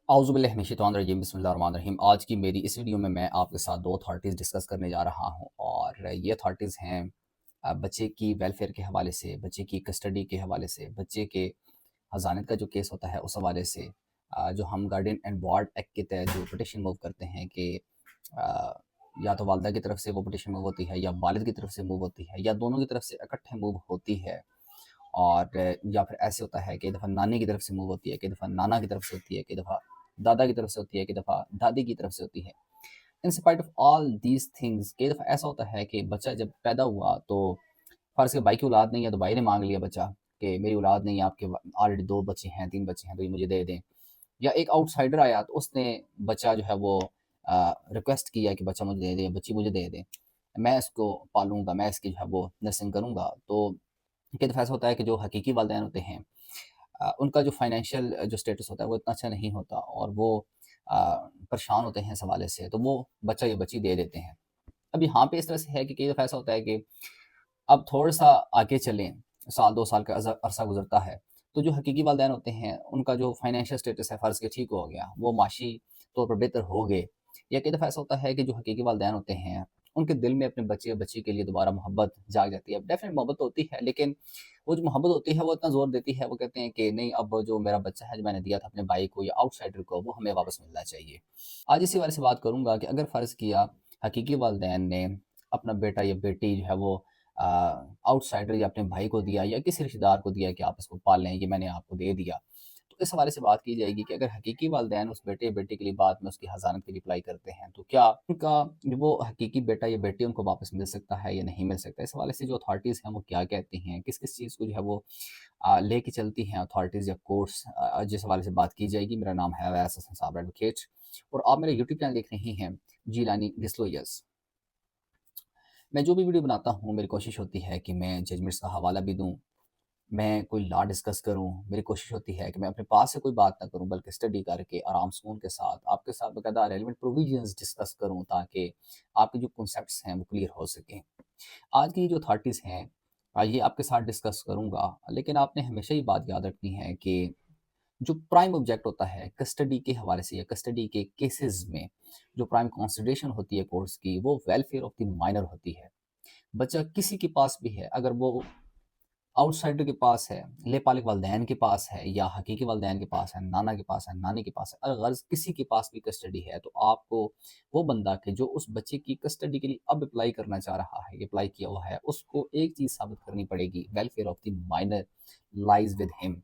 औज़ुबिल्लाहिमिनश्शैतानिर्रजीम बिस्मिल्लाहिर्रहमानिर्रहीम। आज की मेरी इस वीडियो में मैं आपके साथ दो अथॉरिटीज़ डिस्कस करने जा रहा हूँ और ये अथॉरिटीज़ हैं बच्चे की वेलफेयर के हवाले से, बच्चे की कस्टडी के हवाले से, बच्चे के हज़ानत का जो केस होता है उस हवाले से, जो हम गार्डियन एंड वार्ड एक्ट के तहत जो पिटिशन मूव करते हैं कि अ, या तो वालदा की तरफ से वो पिटिशन मूव होती है या वालिद की तरफ से मूव होती है या दोनों की तरफ से इकट्ठे मूव होती है। और या फिर ऐसे होता है कि दफ़ा नानी की तरफ से मूव होती है, कई दफ़ा नाना की तरफ से होती है, कई दफ़ा दादा की तरफ से होती है, कई दफ़ा दादी की तरफ से होती है। In spite of all these things कई दफ़ा ऐसा होता है कि बच्चा जब पैदा हुआ तो फ़र्ज़ के भाई की औलाद नहीं है तो भाई ने माँग लिया बच्चा कि मेरी औलाद नहीं है, आपके ऑलरेडी 2 बच्चे हैं, 3 बच्चे हैं तो ये मुझे दे दें। या एक आउटसाइडर आया तो उसने बच्चा जो है वो रिक्वेस्ट किया कि बच्चा मुझे दे दें, बच्ची मुझे दे दें। मैं इसको पालूँगा, मैं इसकी जो है वो नर्सिंग करूँगा। तो कई दफ़ा ऐसा होता है कि जो हकीकी वालिदैन होते हैं उनका जो फाइनेंशियल जो स्टेटस होता है वो इतना अच्छा नहीं होता और वो अ, परेशान होते हैं इस हवाले से, तो वो बच्चा या बच्ची दे देते हैं। अब यहाँ पे इस तरह से है कि कई दफ़ा ऐसा होता है कि अब थोड़ा-सा आगे चलें, साल 2 साल का अरसा गुज़रता है, तो जो हकीकी वालिदैन होते हैं, उनका जो फाइनेंशियल स्टेटस है फ़र्ज़ के ठीक हो गया, वो माशी तौर पर बेहतर हो गए। या कई दफ़ा ऐसा होता है कि जो हकीकी वालिदैन होते हैं, उनके दिल में अपने बच्चे या बच्ची के लिए दोबारा मोहब्बत जाग जाती है। डेफ़िनेट मोहब्बत तो होती है, लेकिन वो जो मोहब्बत होती है, वो इतना ज़ोर देती है, वो कहते हैं कि नहीं, अब जो मेरा बच्चा है, जो मैंने दिया था अपने भाई को या आउटसाइडर को, वो हमें वापस मिलना चाहिए। आज इसी बारे से बात करूँगा कि अगर फ़र्ज़ किया हकीकी वालिदैन ने अपना बेटा या बेटी जो है वो अ, आउटसाइडर या अपने भाई को दिया या किसी रिश्तेदार को दिया कि आप इसको पाल लें, ये मैंने आपको दे दिया। तो इस हवाले से बात की जाएगी कि अगर हकीकी वालिदैन उस बेटे या बेटी के लिए बाद में उसकी हज़ानत के लिए अप्लाई करते हैं, तो क्या उनका जो वो हकीकी बेटा या बेटी उनको वापस मिल सकता है या नहीं मिल सकता? इस हवाले से जो अथॉरिटीज़ हैं, वो क्या कहती हैं? किस-किस चीज़ को जो है वो लेके चलती हैं अथॉरिटीज़ या कोर्ट्स, जिस हवाले से बात की जाएगी। मेरा नाम है अवैस हसन साबर एडवोकेट और आप मेरा यूट्यूब चैनल देख रहे हैं, जिलानी डिस्क्लोजर्स। मैं जो भी वीडियो बनाता हूँ, मेरी कोशिश होती है कि मैं जजमेंट्स का हवाला भी दूँ, मैं कोई लॉ डिस्कस करूँ। मेरी कोशिश होती है कि मैं अपने पास से कोई बात ना करूँ, बल्कि स्टडी करके आराम सुकून के साथ आपके साथ बाकायदा रेलेवेंट प्रोविजंस डिस्कस करूँ, ताकि आपके जो कॉन्सेप्ट्स हैं, वो क्लियर हो सकें। आज की जो अथॉरिटीज़ हैं, ये आपके साथ डिस्कस करूँगा, लेकिन आपने हमेशा ये बात याद रखनी है कि जो प्राइम ऑब्जेक्ट होता है कस्टडी के हवाले से या कस्टडी के केसेज़ में, जो प्राइम कंसिडरेशन होती है कोर्ट्स की, वो वेलफेयर ऑफ द माइनर होती है। बच्चा किसी के पास भी है, अगर वो आउटसाइडर के पास है, लेपालिक वालिदैन के पास है या हकीकी वालिदैन के पास है, नाना के पास है, नानी के पास है, अगर ग़र्ज़ किसी के पास भी कस्टडी है, तो आपको वो बंदा कि जो उस बच्चे की कस्टडी के लिए अब अप्लाई करना चाह रहा है, अप्लाई किया हुआ है, उसको एक चीज़ साबित करनी पड़ेगी, welfare of the minor lies with him,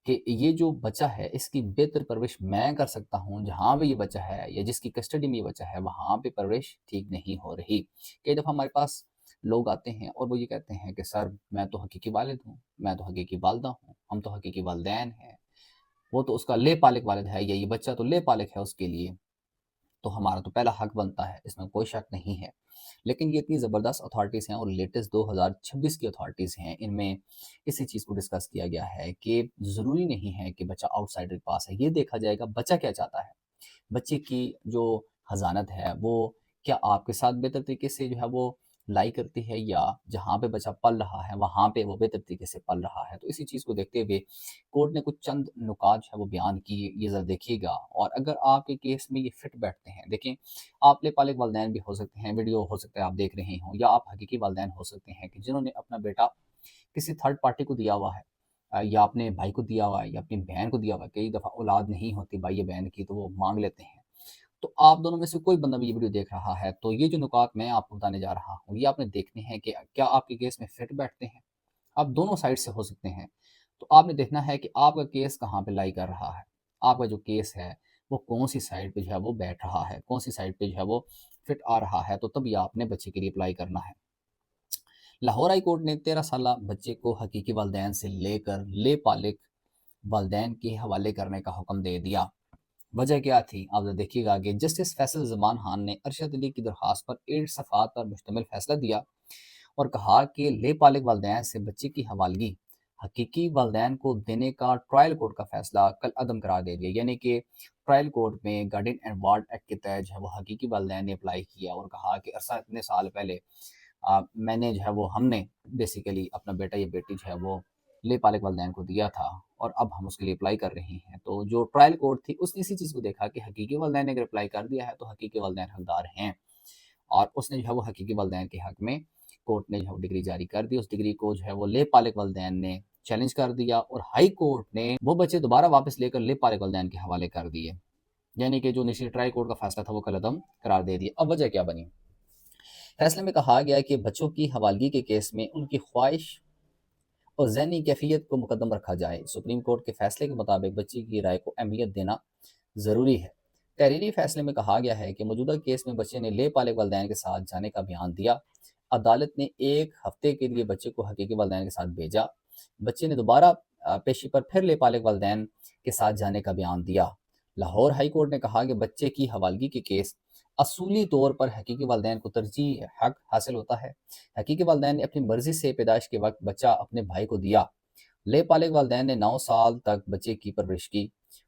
कि ये जो बच्चा है, इसकी बेहतर परवरिश मैं कर सकता हूँ, जहाँ पे ये बच्चा है या जिसकी कस्टडी में ये बच्चा है, वहाँ पे परवरिश ठीक नहीं हो रही। कई दफ़ा हमारे पास लोग आते हैं और वो ये कहते हैं कि सर, मैं तो हकीकी वालिद हूँ, मैं तो हकीकी वालिदा हूँ, हम तो हकीकी वालिदैन हैं, वो तो उसका ले-पालिक वालिद है या ये बच्चा तो ले-पालिक है उसके लिए। तो हमारा तो पहला हक बनता है, इसमें कोई शक नहीं है। लेकिन ये इतनी ज़बरदस्त अथॉरिटीज़ हैं और लेटेस्ट 2026 की अथॉरिटीज़ हैं, इनमें इसी चीज़ को डिस्कस किया गया है कि ज़रूरी नहीं है कि बच्चा आउटसाइडर के पास है, ये देखा जाएगा बच्चा क्या चाहता है। बच्चे की जो हज़ानत है, वो क्या आपके साथ बेहतर तरीके से जो है वो लाई करती है या जहाँ पे बच्चा पल रहा है, वहाँ पे वो बेहतर तरीके से पल रहा है। तो इसी चीज़ को देखते हुए कोर्ट ने कुछ चंद नुकात जो है वो बयान किए, ये ज़रा देखिएगा और अगर आपके केस में ये फिट बैठते हैं, देखें, आप लेपालिक वालिदैन भी हो सकते हैं, वीडियो हो सकता है आप देख रहे हों या आप हकीकी वालिदैन हो सकते हैं कि जिन्होंने अपना बेटा किसी थर्ड पार्टी को दिया हुआ है, या अपने भाई को दिया हुआ है या अपनी बहन को दिया हुआ है। कई दफ़ा औलाद नहीं होती भाई या बहन की, तो वो माँग लेते हैं। तो आप दोनों में से कोई बंदा भी ये वीडियो देख रहा है, तो ये जो नुकात मैं आपको बताने जा रहा हूँ, ये आपने देखने हैं कि क्या आपके केस में फिट बैठते हैं। आप दोनों साइड से हो सकते हैं। तो आपने देखना है कि आपका केस कहाँ पे लाई कर रहा है। आपका जो केस है, वो कौन-सी साइड पे जो है वो बैठ रहा है, कौन-सी साइड पे जो है वो फिट आ रहा है, तो तभी आपने बच्चे के लिए अप्लाई करना है। लाहौर हाई कोर्ट ने 13 साला बच्चे को हकीकी वालिदैन से लेकर लेपालिक वालिदैन के हवाले करने का हुक्म दे दिया। वजह क्या थी? आप ज़रा देखिएगा आगे। जस्टिस फैसल ज़मान खान ने अरशद अली की दरख्वास्त पर 8 सफ़हात पर मुश्तमिल फैसला दिया और कहा कि लेपालिक वालिदैन से बच्चे की हवालगी हकीकी वालिदैन को देने का ट्रायल कोर्ट का फैसला कल अदम करार दे दिया। यानी कि ट्रायल कोर्ट में गार्डियन एंड वार्ड एक्ट के तहत जो है वो हकीकी वालिदैन ने अप्लाई किया और कहा कि अरसा इतने साल पहले मैंने जो है वो हमने बेसिकली अपना बेटा या बेटी जो है वो لے پالک والدین کو دیا تھا اور اب ہم اس کے لیے اپلائی کر رہے ہیں۔ تو جو ٹرائل کورٹ تھی اس نے اسی چیز کو دیکھا کہ حقیقی والدین نے اگر اپلائی کر دیا ہے تو حقیقی والدین حقدار ہیں، اور اس نے جو ہے وہ حقیقی والدین کے حق میں کورٹ نے جو ہے وہ ڈگری جاری کر دی۔ اس ڈگری کو جو ہے وہ لے پالک والدین نے چیلنج کر دیا اور ہائی کورٹ نے وہ بچے دوبارہ واپس لے کر لے پالک والدین کے حوالے کر دیے، یعنی کہ جو نیشنل ٹرائی کورٹ کا فیصلہ تھا وہ کل عدم قرار دے دیا۔ اب وجہ کیا بنی؟ فیصلے میں کہا گیا کہ بچوں کی حوالگی کے کیس میں ان کی خواہش اور ذہنی کیفیت کو مقدم رکھا جائے۔ سپریم کورٹ کے فیصلے کے مطابق بچی کی رائے کو اہمیت دینا ضروری ہے۔ تحریری فیصلے میں کہا گیا ہے کہ موجودہ کیس میں بچے نے لے پالک والدین کے ساتھ جانے کا بیان دیا۔ عدالت نے 1 ہفتے کے لیے بچے کو حقیقی والدین کے ساتھ بھیجا۔ بچے نے دوبارہ پیشی پر پھر لے پالک والدین کے ساتھ جانے کا بیان دیا۔ لاہور ہائی کورٹ نے کہا کہ بچے کی حوالگی کے کیس اصولی طور پر حقیقی والدین کو ترجیح حق حاصل ہوتا ہے۔ حقیقی والدین نے اپنی مرضی سے پیدائش کے وقت بچہ اپنے بھائی کو دیا۔ لے پالک والدین نے 9 سال تک بچے کی پرورش کی۔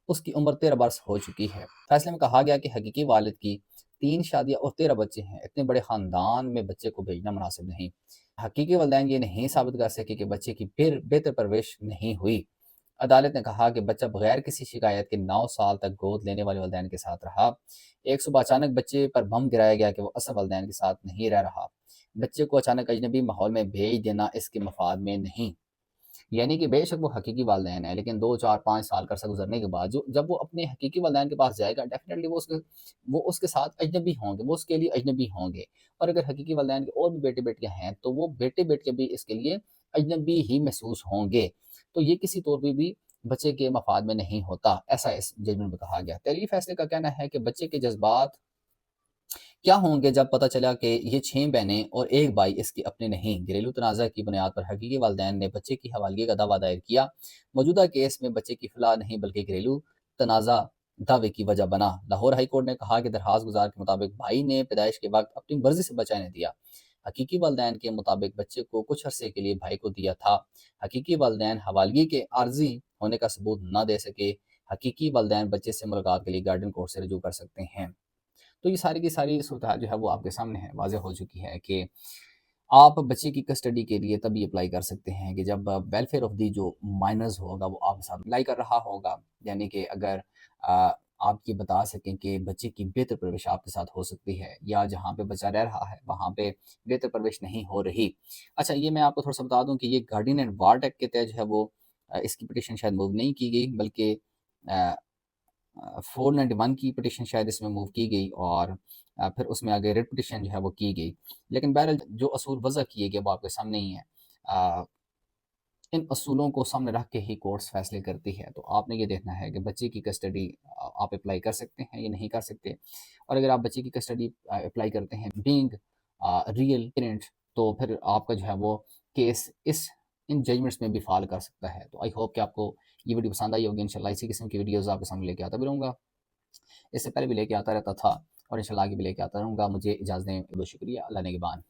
اس کی عمر 13 برس ہو چکی ہے۔ فیصلے میں کہا گیا کہ حقیقی والد کی 3 شادیاں اور 13 بچے ہیں۔ اتنے بڑے خاندان میں بچے کو بھیجنا مناسب نہیں۔ حقیقی والدین یہ نہیں ثابت کر سکے کہ بچے کی بہتر پرورش نہیں ہوئی۔ عدالت نے کہا کہ بچہ بغیر کسی شکایت کے 9 سال تک گود لینے والے والدین کے ساتھ رہا۔ ایک صبح اچانک بچے پر بم گرایا گیا کہ وہ اصل والدین کے ساتھ نہیں رہ رہا۔ بچے کو اچانک اجنبی ماحول میں بھیج دینا اس کے مفاد میں نہیں، یعنی کہ بے شک وہ حقیقی والدین ہیں، لیکن 2 4 5 سال کا عرصہ گزرنے کے بعد جب وہ اپنے حقیقی والدین کے پاس جائے گا، ڈیفینیٹلی وہ اس کے ساتھ اجنبی ہوں گے، وہ اس کے لیے اجنبی ہوں گے۔ اور اگر حقیقی والدین کے اور بھی بیٹے بیٹیاں ہیں تو وہ بیٹے بیٹیاں بھی اس کے لیے اجنبی ہی محسوس ہوں گے۔ تو یہ کسی طور پہ بھی بچے کے مفاد میں نہیں ہوتا، ایسا اس ججمنٹ میں کہا گیا۔ تحریری فیصلے کا کہنا ہے کہ بچے کے جذبات کیا ہوں گے جب پتہ چلا کہ یہ 6 بہنیں اور 1 بھائی اس کے اپنے نہیں۔ گھریلو تنازع کی بنیاد پر حقیقی والدین نے بچے کی حوالگی کا دعویٰ دائر کیا۔ موجودہ کیس میں بچے کی فلاح نہیں بلکہ گھریلو تنازع دعوے کی وجہ بنا۔ لاہور ہائی کورٹ نے کہا کہ درخواست گزار کے مطابق بھائی نے پیدائش کے وقت اپنی مرضی سے بچہ نہیں دیا۔ حقیقی والدین کے مطابق بچے کو کچھ عرصے کے لیے بھائی کو دیا تھا۔ حقیقی والدین حوالگی کے عارضی ہونے کا ثبوت نہ دے سکے۔ حقیقی والدین بچے سے ملاقات کے لیے گارڈین کورٹ سے رجوع کر سکتے ہیں۔ تو یہ ساری کی ساری صورتحال جو ہے وہ آپ کے سامنے ہے، واضح ہو چکی ہے کہ آپ بچے کی کسٹڈی کے لیے تبھی اپلائی کر سکتے ہیں کہ جب ویلفیئر آف دی جو مائنرز ہوگا وہ آپ کے ساتھ اپلائی کر رہا ہوگا، یعنی کہ اگر آپ یہ بتا سکیں کہ بچے کی بہتر پرورش آپ کے ساتھ ہو سکتی ہے، یا جہاں پہ بچہ رہ رہا ہے وہاں پہ بہتر پرورش نہیں ہو رہی۔ اچھا، یہ میں آپ کو تھوڑا سا بتا دوں کہ یہ گارڈین اینڈ وارڈ ایکٹ کے تحت جو ہے وہ اس کی پٹیشن شاید موو نہیں کی گئی، بلکہ 491 کی پٹیشن شاید اس میں موو کی گئی، اور پھر اس میں آگے ریٹ پٹیشن جو ہے وہ کی گئی۔ لیکن بہرحال جو اصول وضع کیے گئے وہ آپ کے سامنے ہی ہیں۔ ان اصولوں کو سامنے رکھ کے ہی کورٹس فیصلے کرتی ہے۔ تو آپ نے یہ دیکھنا ہے کہ بچے کی کسٹڈی آپ اپلائی کر سکتے ہیں یا نہیں کر سکتے، اور اگر آپ بچے کی کسٹڈی اپلائی کرتے ہیں بینگ ریئل پیرنٹ، تو پھر آپ کا جو ہے وہ کیس ان ججمنٹس میں بھی فال کر سکتا ہے۔ تو آئی ہوپ کہ آپ کو یہ ویڈیو پسند آئی ہوگی۔ انشاءاللہ اسی قسم کی ویڈیوز آپ کے سامنے لے کے آتا بھی رہوں گا، اس سے پہلے بھی لے کے آتا رہتا تھا، اور انشاءاللہ آگے بھی لے کے آتا رہوں گا۔ مجھے اجازت دیں، بہت شکریہ، اللہ نگہبان۔